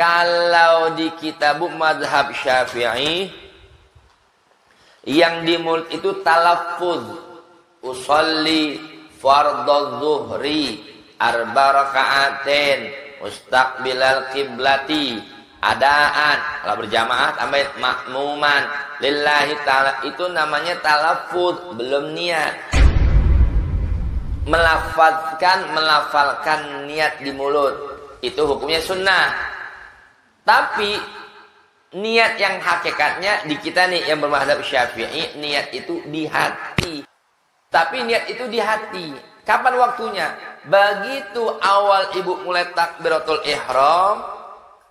Kalau di kitab mazhab Syafi'i yang di mulut itu talaffuz, usolli fardhu zuhri arba raka'atin mustaqbilal qiblati adaan, kalau berjamaah tambah makmuman lillahi ta'ala, itu namanya talaffuz, belum niat. Melafalkan niat di mulut itu hukumnya sunnah. Tapi niat yang hakikatnya di kita nih yang bermadzhab Syafi'i, niat itu di hati. Tapi niat itu di hati. Kapan waktunya? Begitu awal ibu mulai takbiratul ihram,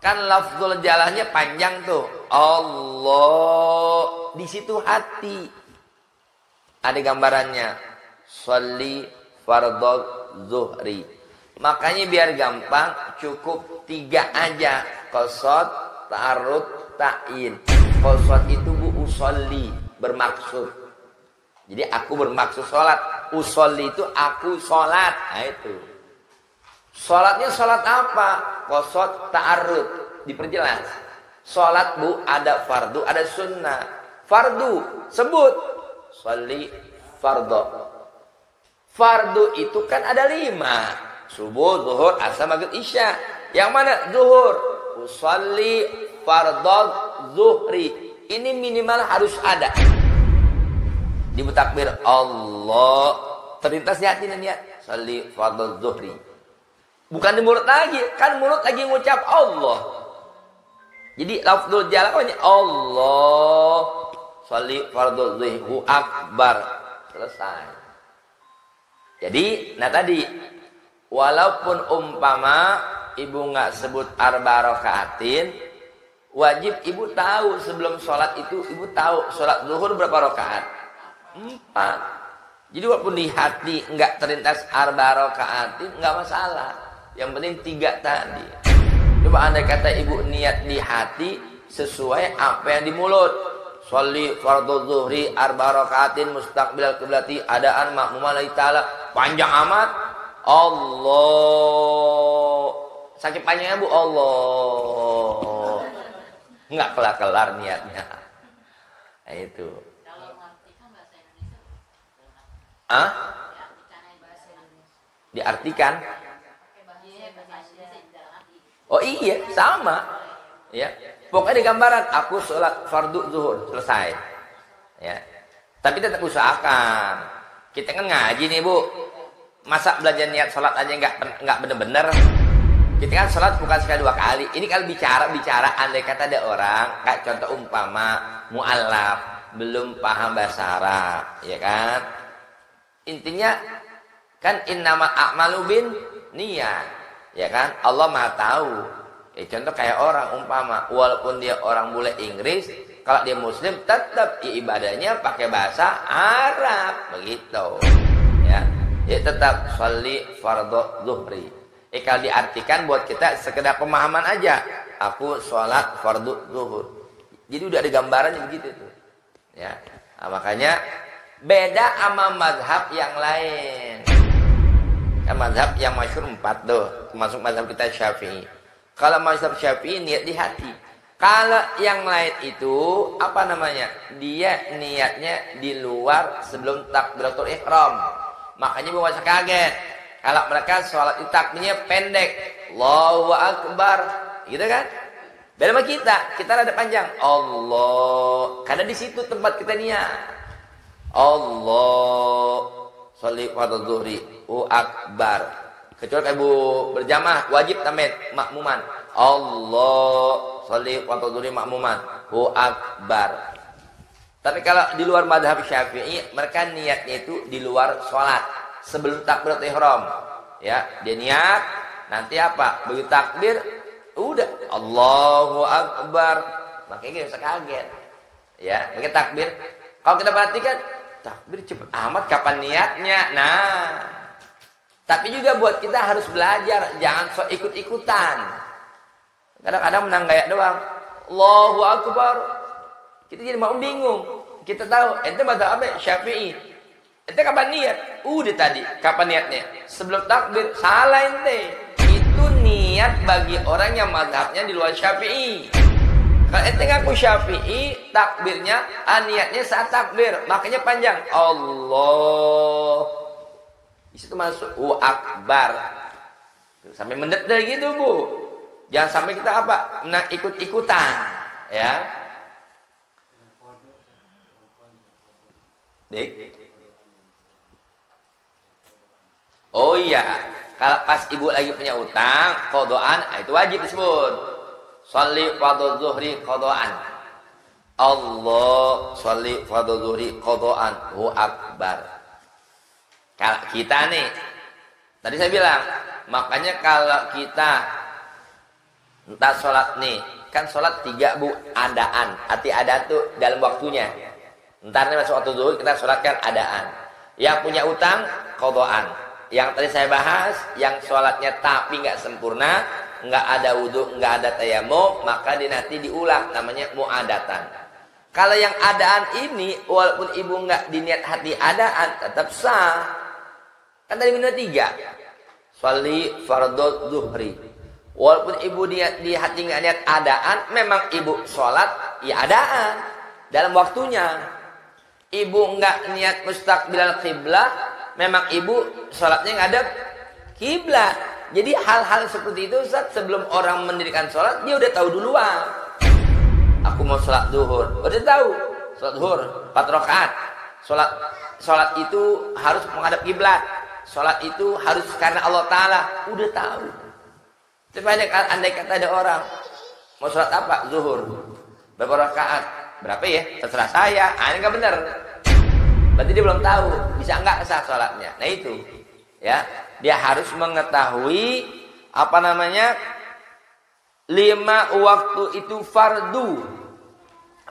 kan lafzul jalahnya panjang tuh. Allah, di situ hati. Ada gambarannya. Sholli fardhu zuhri. Makanya biar gampang cukup 3 aja. Qasad, ta'arud, ta'in. Qasad itu bu usolli, bermaksud. Jadi aku bermaksud sholat. Usolli itu aku sholat. Nah itu. Sholatnya sholat apa? Qasad, ta'arud. Diperjelas. Sholat bu ada fardu, ada sunnah. Fardu sebut. Sholli fardhu. Fardu itu kan ada 5. Subuh, zuhur, asar, maghrib, isya. Yang mana? Zuhur. Usolli fardhu zuhri. Ini minimal harus ada. Di takbir Allah, terlintas di hati niat. Sholli fardhu zuhri. Bukan di mulut lagi, kan mulut lagi ngucap Allah. Jadi lafzul jalalain Allah. Sholli fardhu zuhri akbar. Selesai. Jadi, nah tadi walaupun umpama ibu nggak sebut arba rakaatin, wajib ibu tahu sebelum sholat itu, ibu tahu sholat zuhur berapa rakaat? 4. Jadi walaupun di hati nggak terlintas arba rakaatin, nggak masalah. Yang penting 3 tadi. Coba andai kata ibu niat di hati sesuai apa yang di mulut. Sholli fardhu zuhri arba rakaatin mustaqbilal qiblati adaan makmuman lillahi ta'ala. Panjang amat. Allah. Sakit panjangnya bu, Allah. Nggak kelar-kelar niatnya. Nah, itu. Kalau mengartikan bahasa Indonesia, ah? Diartikan? Oh iya, sama. Ya. Pokoknya di gambaran aku sholat fardu zuhur selesai. Ya. Tapi tetap usahakan. Kita kan ngaji nih bu. Masa belajar niat sholat aja nggak bener-bener. Kita kan sholat bukan sekali 2 kali. Ini kalau bicara andai kata ada orang kayak contoh umpama mu'allaf belum paham bahasa Arab, ya kan? Intinya kan innamal a'malu bin niat, ya kan? Allah Maha tahu. Ya, contoh kayak orang umpama walaupun dia orang bule Inggris, kalau dia muslim tetap ibadahnya pakai bahasa Arab, begitu. Ya. Ya tetap sholli fardhu zuhri. Kalau diartikan buat kita sekedar pemahaman aja. Aku sholat fardu zuhur. Jadi udah ada gambarannya begitu tuh. Ya. Nah, makanya beda sama mazhab yang lain. Kan mazhab yang masyhur 4 tuh, termasuk mazhab kita Syafi'i. Kalau mazhab Syafi'i niat di hati. Kalau yang lain itu apa namanya? Dia niatnya di luar sebelum takbiratul ihram. Makanya bukan usah kaget. Kalau mereka sholat itu takbirnya pendek, Allahu Akbar, gitu kan? Beda sama kita rada panjang, Allah. Karena di situ tempat kita niat. Allah, sholli fardhu zuhri, Akbar. Kecuali ibu berjamaah wajib tambahin makmuman. Allah, sholli fardhu zuhri makmuman, Akbar. Tapi kalau di luar mazhab Syafi'i, mereka niatnya itu di luar sholat. Sebelum takbiratul ihram, ya dia niat, nanti apa? Begitu takbir, udah Allahu Akbar, makanya kita kaget, ya. Makanya takbir, kalau kita perhatikan, takbir cepet amat, kapan niatnya? Nah, tapi juga buat kita harus belajar, jangan sok ikut-ikutan. Kadang-kadang menang gaya doang, Allahu Akbar, kita jadi mau bingung. Kita tahu, ente mazhab apa? Syafi'i. Ente kapan niat? Udah tadi, kapan niatnya? Sebelum takbir, salah ente. itu niat bagi orang yang mazhabnya di luar Syafi'i. Kalau ente ngaku Syafi'i, takbirnya niatnya saat takbir, makanya panjang. Allah. Di situ masuk akbar. Sampai mendetil gitu, Bu. Jangan sampai kita apa? Nah, ikut-ikutan, ya. Dik. Oh iya, kalau pas ibu lagi punya utang, qadaan, itu wajib disebut. Sholli fardhu zuhri qadaan. Allah sholli fardhu zuhri qadaan. Hu akbar. Kalau kita nih, tadi saya bilang, makanya kalau kita entah sholat nih, kan sholat 3 Bu, adaan. Arti ada tuh dalam waktunya. Ntar nih masuk waktu zuhur kita sholatkan adaan. Yang punya utang qadaan. Yang tadi saya bahas, yang sholatnya tapi nggak sempurna, nggak ada wudhu, nggak ada tayamum, maka nanti diulang, namanya muadatan. Kalau yang adaan ini, walaupun ibu nggak diniat hati adaan, tetap sah. Kan tadi minat 3. Sholli fardhu zuhri. Walaupun ibu niat di hati nggak niat adaan, memang ibu sholat ya adaan dalam waktunya. Ibu nggak niat mustaqbilal qiblah, memang ibu sholatnya ngadep kiblat. Jadi hal-hal seperti itu Ustaz, sebelum orang mendirikan sholat dia udah tahu duluan. Aku mau sholat zuhur, udah tahu sholat zuhur 4 rakaat. Sholat itu harus menghadap kiblat. Sholat itu harus karena Allah Taala, udah tahu. Tapi andai kata ada orang mau sholat apa? Zuhur. Berapa rakaat? Berapa ya? Terserah saya. Ini nggak benar. Berarti dia belum tahu, bisa nggak sah sholatnya. Nah itu, ya, dia harus mengetahui apa namanya 5 waktu itu fardu,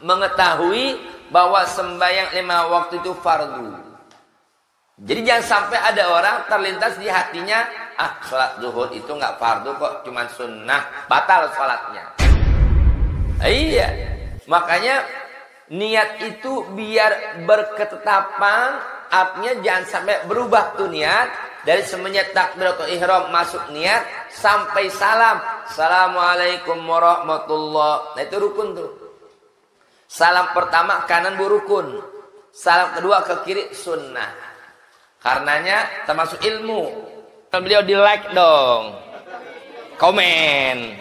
mengetahui bahwa sembahyang 5 waktu itu fardu. Jadi jangan sampai ada orang terlintas di hatinya, sholat zuhur itu nggak fardu kok, cuma sunnah, batal sholatnya. Iya, makanya niat itu biar berketetapan, artinya jangan sampai berubah tuh niat dari semenjak takbiratul ihram masuk niat sampai salam. Assalamualaikum warahmatullah. Nah itu rukun tuh. Salam pertama kanan bu rukun. Salam kedua ke kiri sunnah. Karenanya termasuk ilmu. Beliau di like dong. Komen.